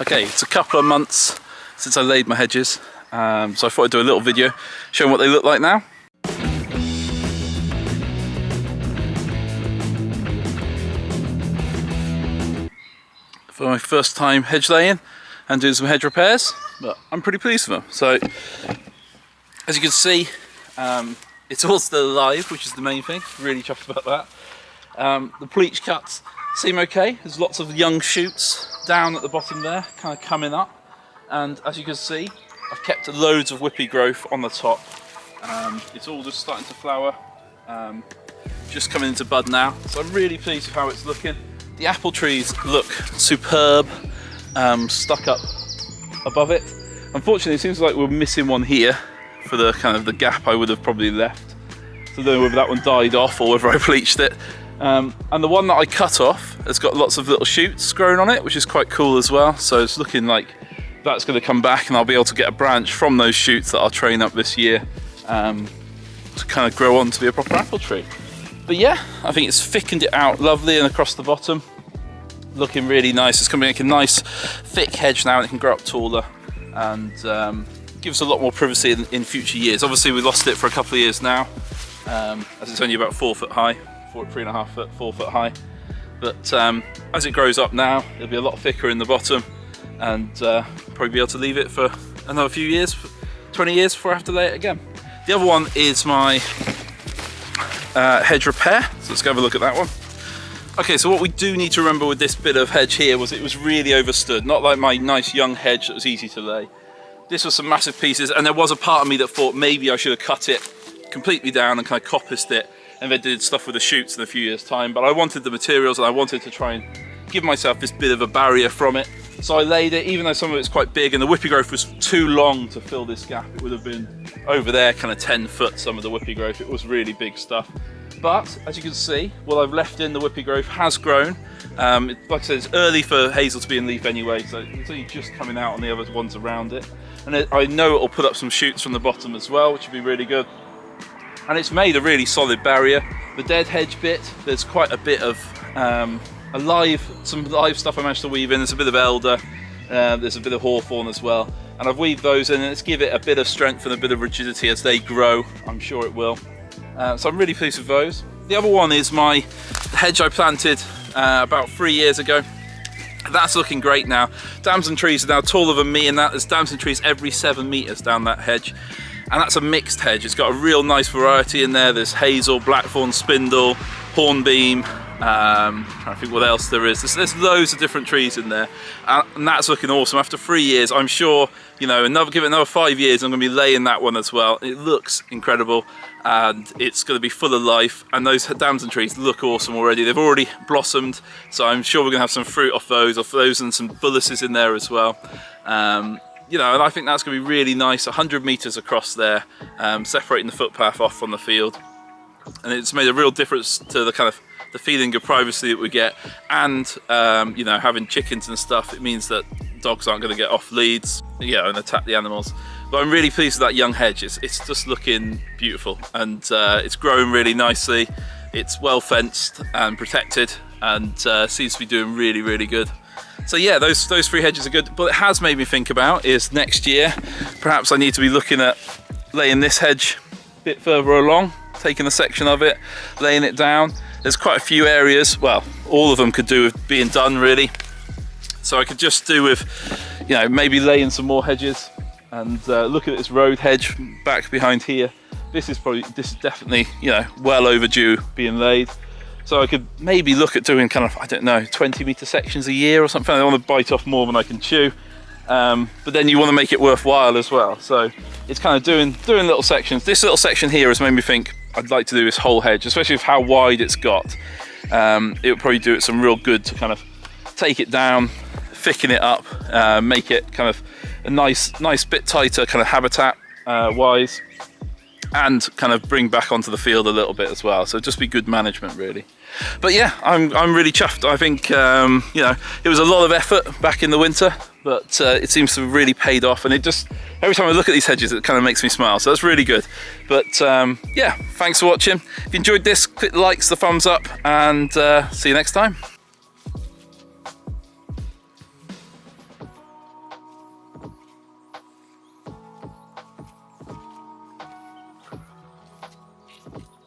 Okay, it's a couple of months since I laid my hedges, so I thought I'd do a little video showing what they look like now. For my first time hedge laying and doing some hedge repairs, but I'm pretty pleased with them. So, as you can see, it's all still alive, which is the main thing. Really chuffed about that. The bleach cuts seem okay. There's lots of young shoots down at the bottom there, kind of coming up. And as you can see, I've kept loads of whippy growth on the top. It's all just starting to flower, just coming into bud now. So I'm really pleased with how it's looking. The apple trees look superb, stuck up above it. Unfortunately, it seems like we're missing one here for the kind of the gap I would have probably left. So I don't know whether that one died off or whether I bleached it. And the one that I cut off has got lots of little shoots growing on it, which is quite cool as well. So it's looking like that's going to come back and I'll be able to get a branch from those shoots that I'll train up this year to kind of grow on to be a proper apple tree. But yeah, I think it's thickened it out lovely, and across the bottom, looking really nice. It's going to make a nice thick hedge now, and it can grow up taller and gives a lot more privacy in future years. Obviously we lost it for a couple of years now, as it's only about 4 foot high. 3.5 foot, 4 foot high, but as it grows up now, it'll be a lot thicker in the bottom, and probably be able to leave it for another few years, 20 years before I have to lay it again. The other one is my hedge repair, so let's go have a look at that one. Okay, so what we do need to remember with this bit of hedge here was it was really overstood, not like my nice young hedge that was easy to lay. This was some massive pieces, and there was a part of me that thought maybe I should have cut it completely down and kind of coppiced it, and then did stuff with the shoots in a few years' time. But I wanted the materials, and I wanted to try and give myself this bit of a barrier from it. So I laid it, even though some of it's quite big and the whippy growth was too long to fill this gap. It would have been over there, kind of 10 foot, some of the whippy growth. It was really big stuff. But as you can see, what I've left in, the whippy growth has grown. Like I said, it's early for hazel to be in leaf anyway, so it's only just coming out on the other ones around it. And I know it'll put up some shoots from the bottom as well, which would be really good. And it's made a really solid barrier. The dead hedge bit, there's quite a bit of some live stuff I managed to weave in. There's a bit of elder, there's a bit of hawthorn as well. And I've weaved those in, and it's give it a bit of strength and a bit of rigidity as they grow. I'm sure it will. So I'm really pleased with those. The other one is my hedge I planted about 3 years ago. That's looking great now. Damson trees are now taller than me, and there's damson trees every 7 meters down that hedge. And that's a mixed hedge. It's got a real nice variety in there. There's hazel, blackthorn, spindle, hornbeam, trying to think what else there is. There's loads of different trees in there, and that's looking awesome. After 3 years, I'm sure, you know, give it another 5 years, I'm going to be laying that one as well. It looks incredible, and it's going to be full of life. And those damson trees look awesome already. They've already blossomed, so I'm sure we're going to have some fruit off those, and some bullaces in there as well. You know, and I think that's going to be really nice. 100 meters across there, separating the footpath off from the field, and it's made a real difference to the kind of the feeling of privacy that we get. And you know, having chickens and stuff, it means that dogs aren't going to get off leads, you know, and attack the animals. But I'm really pleased with that young hedge. It's just looking beautiful, and it's growing really nicely. It's well fenced and protected, and seems to be doing really, really good. So yeah, those 3 hedges are good. But it has made me think about is next year, perhaps I need to be looking at laying this hedge a bit further along, taking a section of it, laying it down. There's quite a few areas, well, all of them could do with being done really. So I could just do with, you know, maybe laying some more hedges, and look at this road hedge back behind here. This is definitely, you know, well overdue being laid. So I could maybe look at doing kind of, I don't know, 20 meter sections a year or something. I don't want to bite off more than I can chew. But then you want to make it worthwhile as well. So it's kind of doing little sections. This little section here has made me think I'd like to do this whole hedge, especially with how wide it's got. It would probably do it some real good to kind of take it down, thicken it up, make it kind of a nice bit tighter kind of habitat wise, and kind of bring back onto the field a little bit as well. So just be good management really. But yeah, I'm really chuffed. I think you know, it was a lot of effort back in the winter, but it seems to have really paid off, and it just, every time I look at these hedges, it kind of makes me smile, so that's really good. But yeah, thanks for watching. If you enjoyed this, click the likes, the thumbs up, and see you next time. bye.